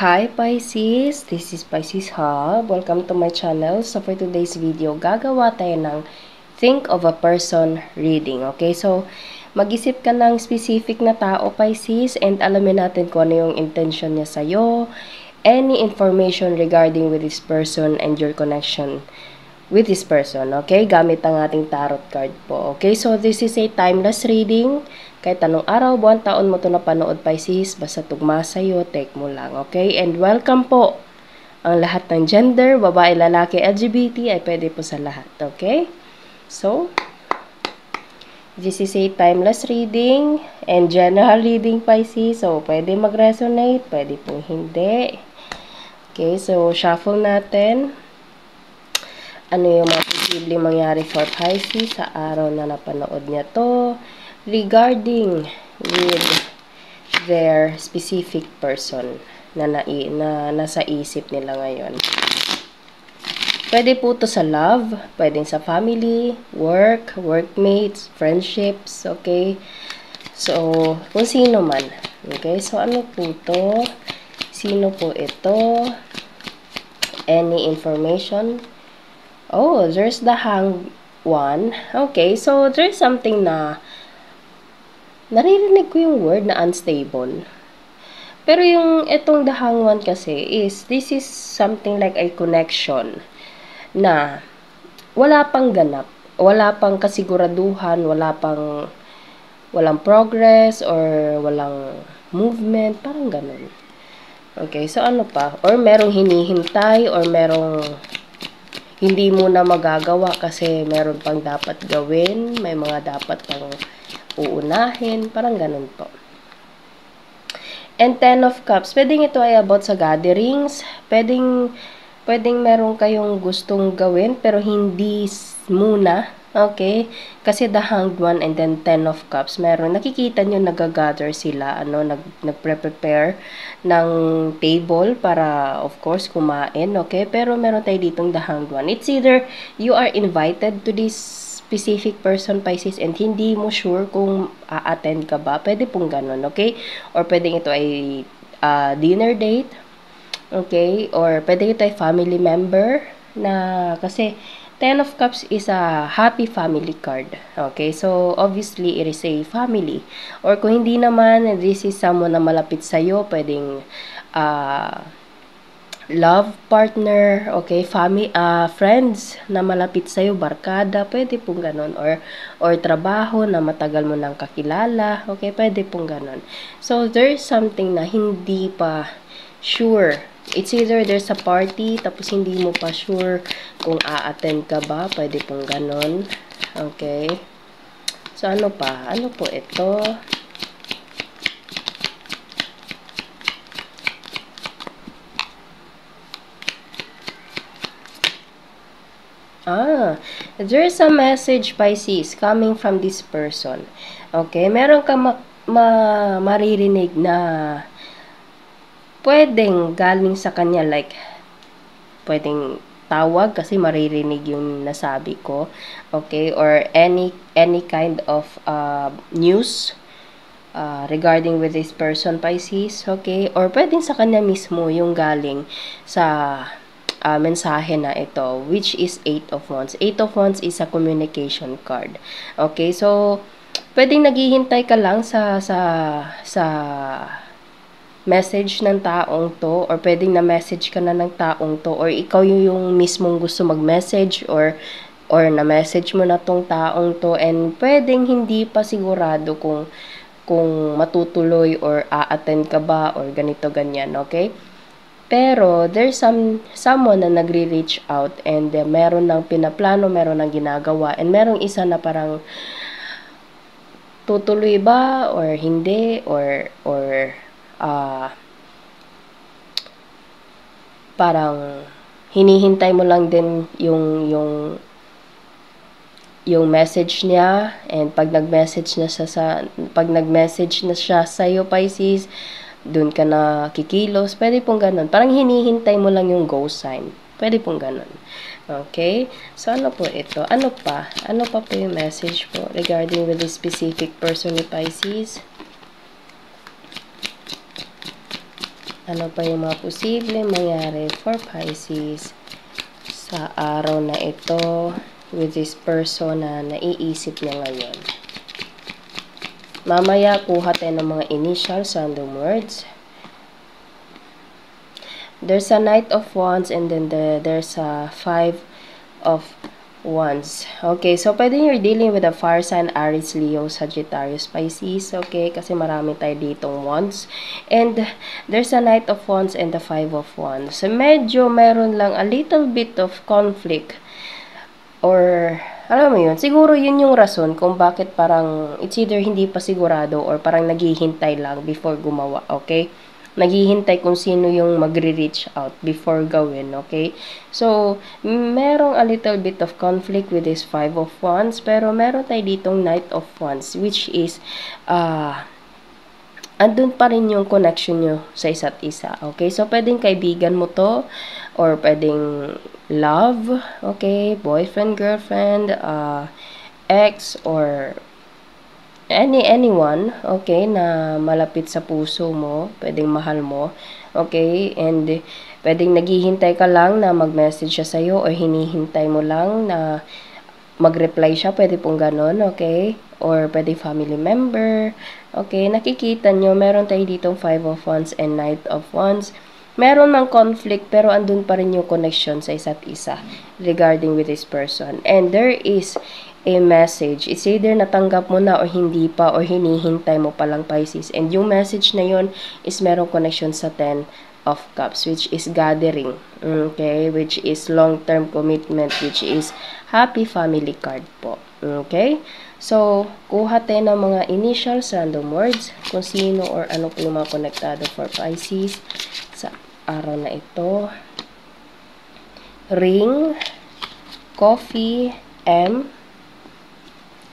Hi Pisces, this is Pisces Hub. Welcome to my channel. So for today's video, gagawa tayo ng think of a person reading. Okay, so mag-isip ka ng specific na tao Pisces and alamin natin kung ano yung intention niya sa'yo, any information regarding with this person and your connection with this person. Okay, gamit ang ating tarot card po. Okay, so this is a timeless reading. Kahit anong araw, buwan, taon mo ito napanood, Pisces, basta tugma sa'yo, take mo lang, okay? And welcome po ang lahat ng gender, babae, lalaki, LGBT, ay pwede po sa lahat, okay? So, this is a timeless reading and general reading, Pisces. So, pwede mag-resonate, pwede po hindi. Okay, so, shuffle natin. Ano yung mga posibleng mangyari for Pisces sa araw na napanood niya to regarding with their specific person na nasa isip nila ngayon. Pwede po to sa love, pwede sa family, work, workmates, friendships, okay? So, kung sino man. Okay, so ano po to? Sino po ito? Any information? Oh, there's the hanged one. Okay, so there's something na naririnig ko yung word na unstable. Pero yung itong the hanged one kasi this is something like a connection na wala pang ganap, wala pang kasiguraduhan, walang progress or walang movement, parang ganun. Okay, so ano pa? Or merong hinihintay or merong hindi mo na magagawa kasi meron pang dapat gawin, may mga dapat pang uunahin, parang ganun po. And 10 of Cups, pwedeng ito ay about sa gatherings, pwedeng meron kayong gustong gawin pero hindi muna, okay? Kasi the Hanged One and then 10 of Cups, nakikita nyo nag-gather sila, nagpre-prepare ng table para of course kumain, okay? Pero meron tayo ditong the Hanged One. It's either you are invited to this specific person, Pisces, and hindi mo sure kung a-attend ka ba, pwede pong ganun, okay? Or pwedeng ito ay dinner date, okay? Or pwedeng ito ay family member na, kasi 10 of Cups is a happy family card, okay? So, obviously, it is a family. Or kung hindi naman, this is someone na malapit sa'yo, pwedeng love partner, okay, family, friends na malapit sa'yo, barkada, pwede pong ganun, or trabaho na matagal mo nang kakilala, okay, pwede pong ganun. So, there's something na hindi pa sure. It's either there's a party, tapos hindi mo pa sure kung a-attend ka ba, pwede pong ganun, okay. So, ano pa? Ano po ito? There's a message, Pisces, coming from this person. Okay, meron ka maririnig na pwedeng galing sa kanya, like, pwedeng tawag kasi maririnig yung nasabi ko. Okay, or any kind of news regarding with this person, Pisces. Okay, or pwedeng sa kanya mismo yung galing sa mensahe na ito, which is 8 of Wands. 8 of Wands is a communication card. Okay, so pwedeng naghihintay ka lang sa message ng taong to, or pwedeng na-message ka na ng taong to, or ikaw yung mismong gusto mag-message, or na-message mo na tong taong to, and pwedeng hindi pa sigurado kung matutuloy or a-attend ka ba, or ganito, ganyan, okay? Pero, there's someone na nagre-reach out and meron ng pinaplano, meron ng ginagawa, and merong isa na parang tutuloy ba or hindi, or parang hinihintay mo lang din yung message niya, and pag nag-message na siya sa iyo, Pisces, dun ka na kikilos, pwede pong ganun. Parang hinihintay mo lang yung go sign. Pwede pong ganun. Okay? So, ano po ito? Ano pa? Ano pa po yung message po regarding with this specific person ni Pisces? Ano pa yung mga posibleng mangyari for Pisces sa araw na ito with this person na naiisip niya ngayon. Mamaya, kuha tayo ng mga initials, random words. There's a Knight of Wands and then there's a Five of Wands. Okay, so pwede you're dealing with a fire sign, Aries, Leo, Sagittarius, Pisces. Okay, kasi marami tayo ditong Wands. And there's a Knight of Wands and the Five of Wands. So medyo meron lang a little bit of conflict. Or, alam mo yun, siguro yun yung rason kung bakit parang it's either hindi pa sigurado or parang naghihintay lang before gumawa, okay? Naghihintay kung sino yung magre-reach out before gawin, okay? So, merong a little bit of conflict with this Five of Wands, pero meron tayo ditong Knight of Wands, which is, andun pa rin yung connection nyo sa isa't isa, okay? So, pwedeng kaibigan mo to, or pwedeng love, okay? Boyfriend, girlfriend, ex, or anyone, okay, na malapit sa puso mo, pwedeng mahal mo, okay, and pwedeng naghihintay ka lang na mag-message siya sa'yo or hinihintay mo lang na mag-reply siya, pwede pong ganon, okay, or pwedeng family member, okay, nakikita nyo, meron tayo ditong Five of Wands and Knight of Wands. Meron mang conflict, pero andun pa rin yung connection sa isa't isa regarding with this person. And there is a message. It's either natanggap mo na or hindi pa or hinihintay mo palang Pisces. And yung message na yun is merong connection sa Ten of Cups, which is gathering. Okay? Which is long-term commitment, which is happy family card po. Okay? So, kuha tayo ng mga initials, random words, kung sino or ano po yung mga konektado for Pisces sa araw na ito. Ring, coffee, M.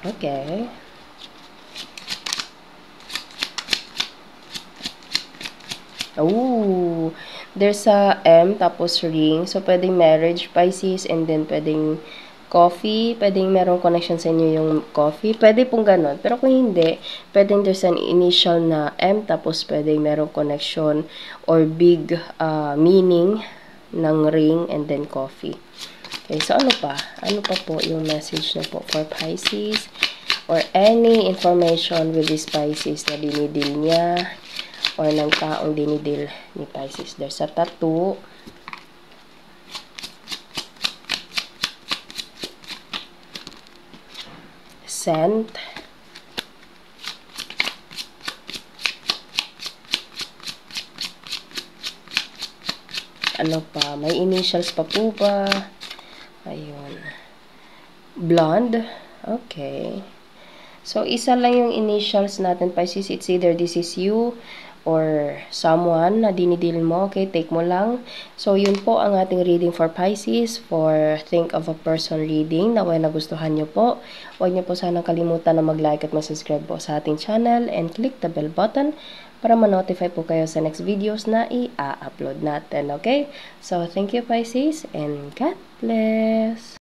Okay. Oh, there's a M tapos ring. So, pwedeng marriage, Pisces, and then pwedeng coffee. Pwedeng merong connection sa inyo yung coffee. Pwede pong ganon. Pero kung hindi, pwedeng there's an initial na M tapos pwedeng merong connection or big meaning ng ring and then coffee. Okay, so ano pa? Ano pa po yung message na po for Pisces? Or any information with this Pisces na dinidil niya or ng taong dinidil ni Pisces. There's a tattoo. Scent. Ano pa? May initials pa po ba? Ayun. Blonde. Okay. So, isa lang yung initials natin, Pisces. It's either this is you or someone na dinidil mo. Okay, take mo lang. So, yun po ang ating reading for Pisces for Think of a Person reading. Naway nagustuhan nyo po. Huwag nyo po sanang kalimutan na mag-like at mag-subscribe po sa ating channel and click the bell button para ma-notify po kayo sa next videos na i-upload natin. Okay? So, thank you, Pisces, and God bless!